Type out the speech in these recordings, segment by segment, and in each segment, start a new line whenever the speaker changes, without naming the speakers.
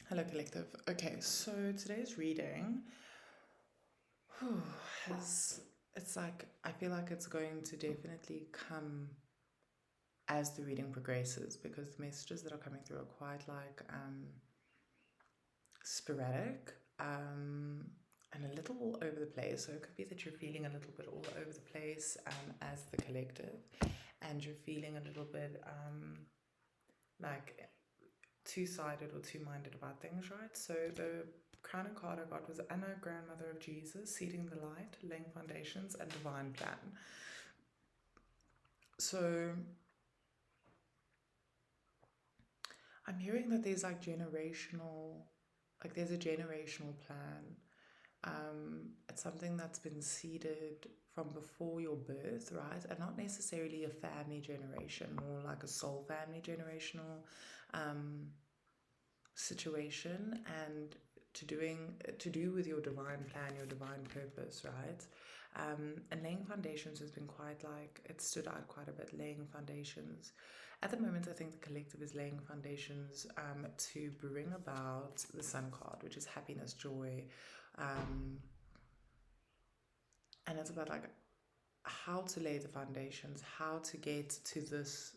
Hello, Collective. Okay, so today's reading whew, has it's like I feel like it's going to definitely come as the reading progresses because the messages that are coming through are quite like sporadic and a little all over the place. So it could be that you're feeling a little bit all over the place as the collective, and you're feeling a little bit like two-sided or two-minded about things, right? So the crowning card I got was Anna, grandmother of Jesus, seeding the light, laying foundations, and divine plan. So I'm hearing that there's there's a generational plan. It's something that's been seeded from before your birth, right? And not necessarily a family generation, more like a soul family generational um, situation, and to do with your divine plan, your divine purpose, right? And laying foundations has been quite like it stood out quite a bit. Laying foundations. At the moment, I think the collective is laying foundations to bring about the Sun card, which is happiness, joy, um, and it's about like how to lay the foundations, how to get to this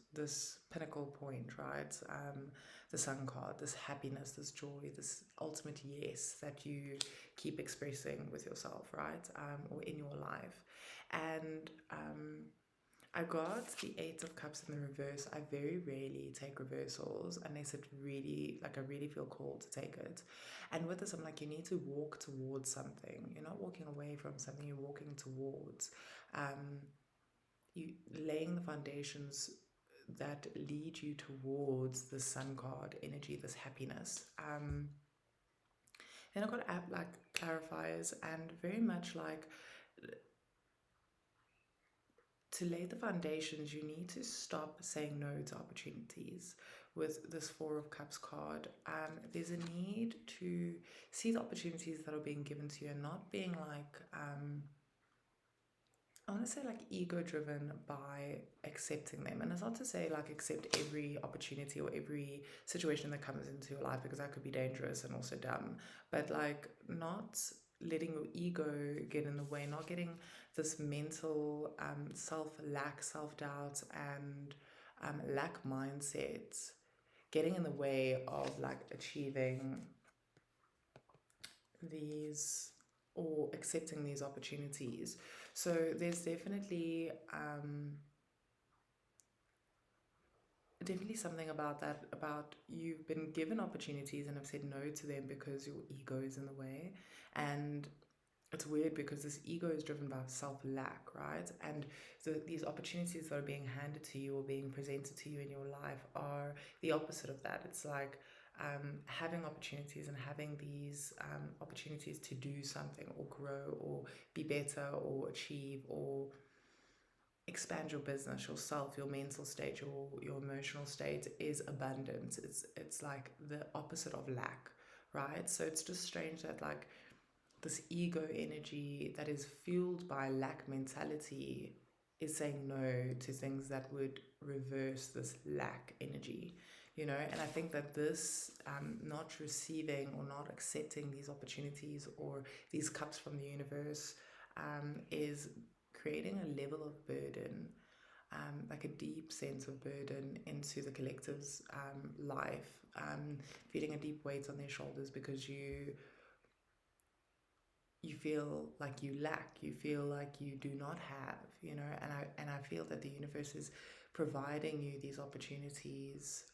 pinnacle point, right? The Sun card, this happiness, this joy, this ultimate yes that you keep expressing with yourself, right? Or in your life. And I got the Eight of Cups in the reverse. I very rarely take reversals unless it really, like, I really feel called to take it. And with this, I'm like, you need to walk towards something. You're not walking away from something, you're walking towards. Um, you laying the foundations that lead you towards the Sun card energy, this happiness. Then I got app like clarifiers and very much like to lay the foundations, you need to stop saying no to opportunities. With this Four of Cups card, there's a need to see the opportunities that are being given to you and not being like, I want to say like ego driven by accepting them. And it's not to say like accept every opportunity or every situation that comes into your life, because that could be dangerous and also dumb. But like not letting your ego get in the way, not getting this mental self doubt and lack mindset getting in the way of like achieving these or accepting these opportunities. So there's definitely something about that, about you've been given opportunities and have said no to them because your ego is in the way. And it's weird because this ego is driven by self lack, right? And these opportunities that are being handed to you or being presented to you in your life are the opposite of that. It's like having opportunities and having these opportunities to do something or grow or be better or achieve or expand your business, yourself, your mental state, your emotional state is abundance. It's like the opposite of lack, right? So it's just strange that like this ego energy that is fueled by lack mentality is saying no to things that would reverse this lack energy, you know. And I think that this not receiving or not accepting these opportunities or these cups from the universe is creating a level of burden, like a deep sense of burden into the collective's life, feeling a deep weight on their shoulders because you feel like you lack, you feel like you do not have, you know. And I feel that the universe is providing you these opportunities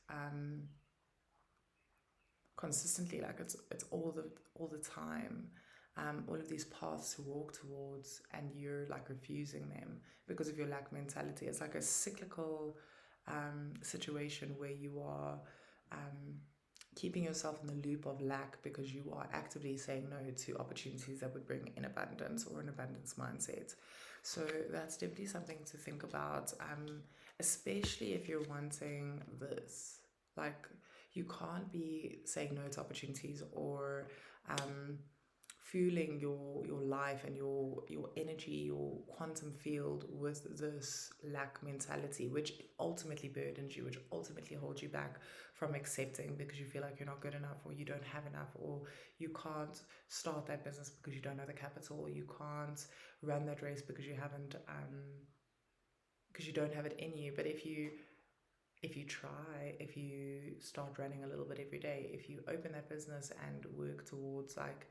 consistently, like it's all the time, all of these paths to walk towards, and you're like refusing them because of your lack mentality. It's like a cyclical situation where you are um, keeping yourself in the loop of lack because you are actively saying no to opportunities that would bring in abundance or an abundance mindset. So that's definitely something to think about, especially if you're wanting this. Like, you can't be saying no to opportunities or fueling your life and your energy, your quantum field with this lack mentality, which ultimately burdens you, which ultimately holds you back from accepting because you feel like you're not good enough, or you don't have enough, or you can't start that business because you don't know the capital, or you can't run that race because you haven't because you don't have it in you. But if you try, if you start running a little bit every day, if you open that business and work towards like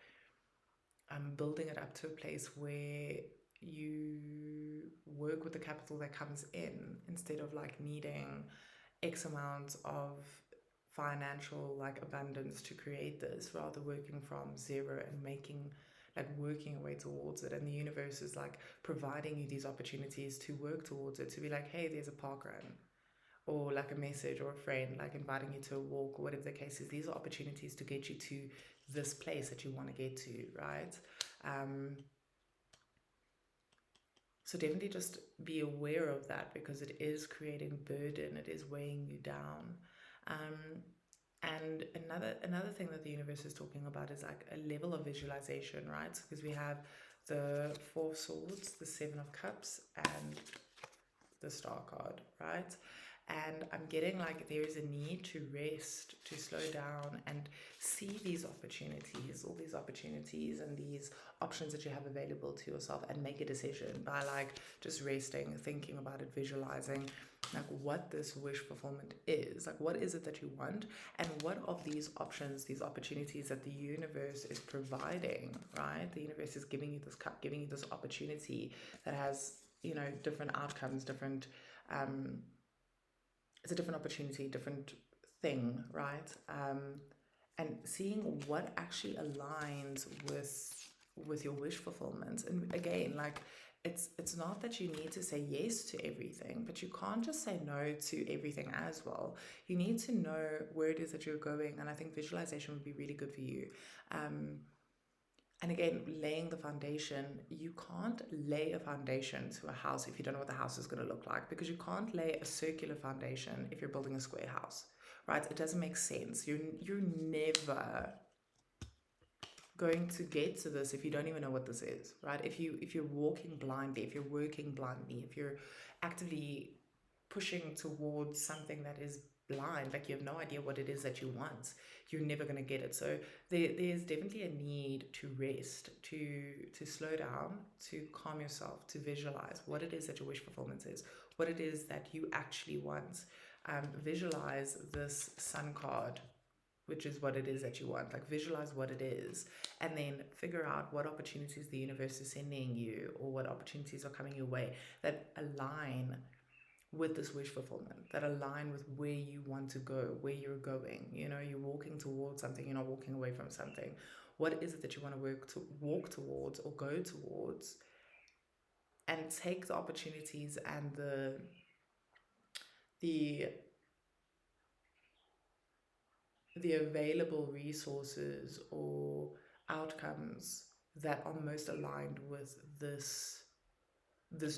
building it up to a place where you work with the capital that comes in, instead of like needing X amount of financial like abundance to create this, rather working from zero and making like working your way towards it. And the universe is like providing you these opportunities to work towards it, to be like, hey, there's a park run, or like a message, or a friend like inviting you to a walk, or whatever the case is. These are opportunities to get you to this place that you want to get to, right? um so definitely just be aware of that, because it is creating burden, it is weighing you down. um and another thing that the universe is talking about is like a level of visualization, right? Because we have the Four of Swords, the Seven of Cups, and the Star card, right? And I'm getting like there is a need to rest, to slow down, and see these opportunities, all these opportunities and these options that you have available to yourself, and make a decision by like just resting, thinking about it, visualizing like what this wish fulfillment is. Like, what is it that you want, and what of these options, these opportunities that the universe is providing, right? The universe is giving you this cup, giving you this opportunity that has, different outcomes, different it's a different opportunity, different thing, right? And seeing what actually aligns with your wish fulfillment. And again, like, it's not that you need to say yes to everything, but you can't just say no to everything as well. You need to know where it is that you're going, and I think visualization would be really good for you. And again, laying the foundation, you can't lay a foundation to a house if you don't know what the house is going to look like, because you can't lay a circular foundation if you're building a square house, right? It doesn't make sense. You're never going to get to this if you don't even know what this is, right? If you're walking blindly, if you're working blindly, if you're actively pushing towards something that is blind, like you have no idea what it is that you want, you're never going to get it. So there's definitely a need to rest, to slow down, to calm yourself, to visualize what it is that your wish fulfillment is, what it is that you actually want. Visualize this sun card, which is what it is that you want. Like, visualize what it is, and then figure out what opportunities the universe is sending you, or what opportunities are coming your way that align with this wish fulfillment, that align with where you want to go, where you're going. You're walking towards something, you're not walking away from something. What is it that you want to walk towards or go towards? And take the opportunities and the available resources or outcomes that are most aligned with this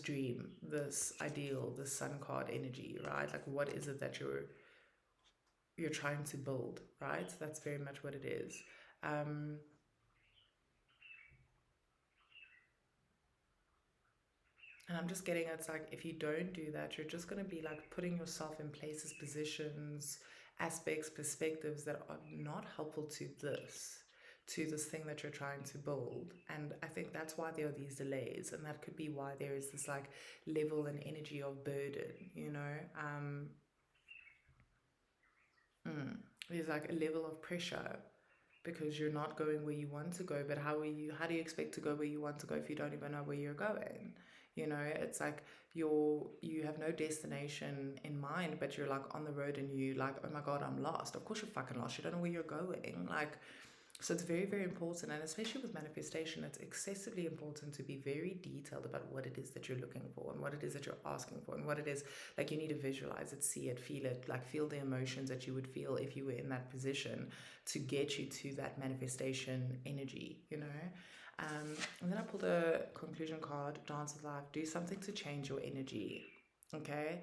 dream, this ideal, this sun card energy, right? Like, what is it that you're trying to build, right? That's very much what it is. And I'm just getting, it's like, if you don't do that, you're just going to be like putting yourself in places, positions, aspects, perspectives that are not helpful to this thing that you're trying to build. And I think that's why there are these delays, and that could be why there is this like level and energy of burden. There's like a level of pressure, because you're not going where you want to go. But how do you expect to go where you want to go if you don't even know where you're going? It's like you have no destination in mind, but you're like on the road, and you like, oh my god, I'm lost. Of course you're fucking lost. You don't know where you're going. Like, so it's very, very important, and especially with manifestation, it's excessively important to be very detailed about what it is that you're looking for, and what it is that you're asking for, and what it is, like, you need to visualize it, see it, feel it, like feel the emotions that you would feel if you were in that position, to get you to that manifestation energy. And then I pulled a conclusion card, dance with life, do something to change your energy. Okay,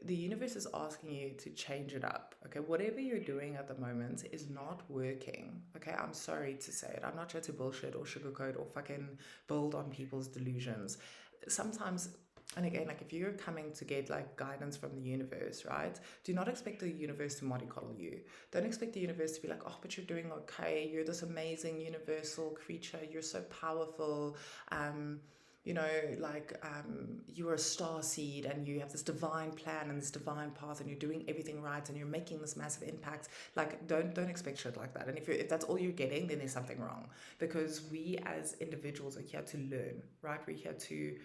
the universe is asking you to change it up. Okay, whatever you're doing at the moment is not working. Okay, I'm sorry to say it. I'm not here to bullshit or sugarcoat or fucking build on people's delusions. Sometimes, and again, like if you're coming to get like guidance from the universe, right? Do not expect the universe to mollycoddle you. Don't expect the universe to be like, oh, but you're doing okay. You're this amazing universal creature. You're so powerful. You are a star seed and you have this divine plan and this divine path and you're doing everything right and you're making this massive impact. Like, don't expect shit like that. And if that's all you're getting, then there's something wrong, because we as individuals are here to learn, right? We're here to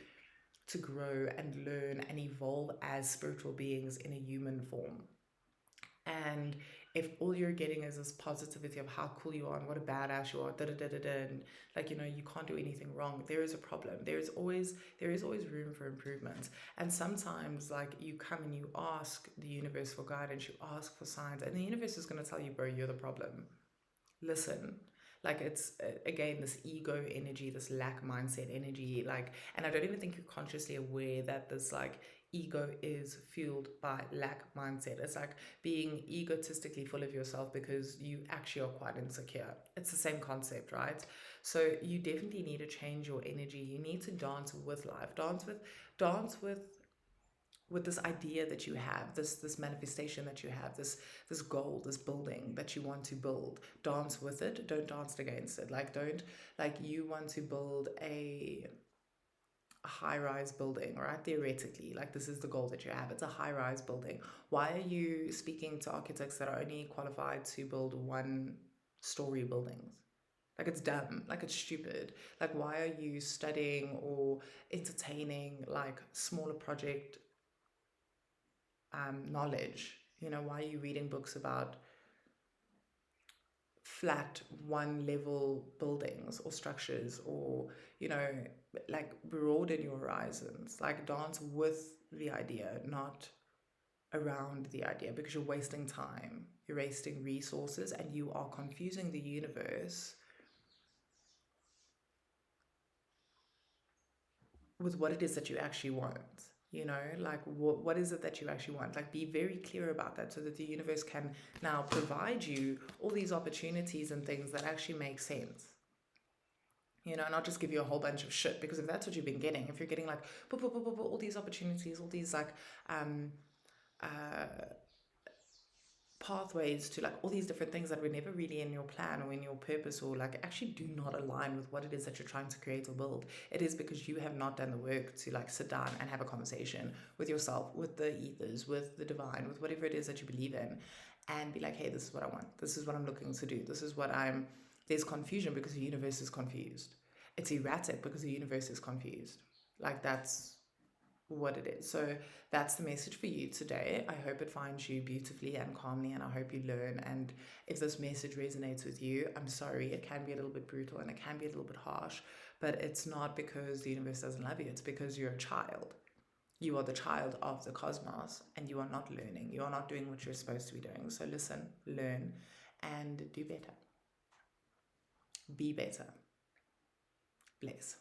grow and learn and evolve as spiritual beings in a human form. And if all you're getting is this positivity of how cool you are and what a badass you are, and you can't do anything wrong, there is a problem. There is always room for improvement. And sometimes like you come and you ask the universe for guidance, you ask for signs, and the universe is going to tell you, bro, you're the problem. Listen. Like it's again this ego energy, this lack mindset energy, and I don't even think you're consciously aware that this like ego is fueled by lack mindset. It's like being egotistically full of yourself because you actually are quite insecure. It's the same concept, right? So you definitely need to change your energy. You need to dance with life, dance with this idea that you have, this manifestation that you have, this goal, this building that you want to build. Dance with it, don't dance against it. You want to build a high-rise building, right? Theoretically, like this is the goal that you have. It's a high-rise building. Why are you speaking to architects that are only qualified to build one-story buildings? Like it's dumb, like it's stupid. Like why are you studying or entertaining like smaller project knowledge? Why are you reading books about flat one level buildings or structures, or broaden your horizons, like dance with the idea, not around the idea, because you're wasting time, you're wasting resources, and you are confusing the universe with what it is that you actually want. What is it that you actually want? Like be very clear about that so that the universe can now provide you all these opportunities and things that actually make sense. Not just give you a whole bunch of shit, because if that's what you've been getting, if you're getting like all these opportunities, all these like pathways to like all these different things that were never really in your plan or in your purpose, or like actually do not align with what it is that you're trying to create or build, it is because you have not done the work to like sit down and have a conversation with yourself, with the ethers, with the divine, with whatever it is that you believe in, and be like, hey, this is what I want, this is what I'm looking to do, this is what there's confusion because the universe is confused. It's erratic because the universe is confused. Like that's what it is. So that's the message for you today. I hope it finds you beautifully and calmly, and I hope you learn. And if this message resonates with you, I'm sorry, it can be a little bit brutal and it can be a little bit harsh, but it's not because the universe doesn't love you. It's because you're a child. You are the child of the cosmos, and you are not learning. You are not doing what you're supposed to be doing. So listen, learn, and do better. Be better. Bless.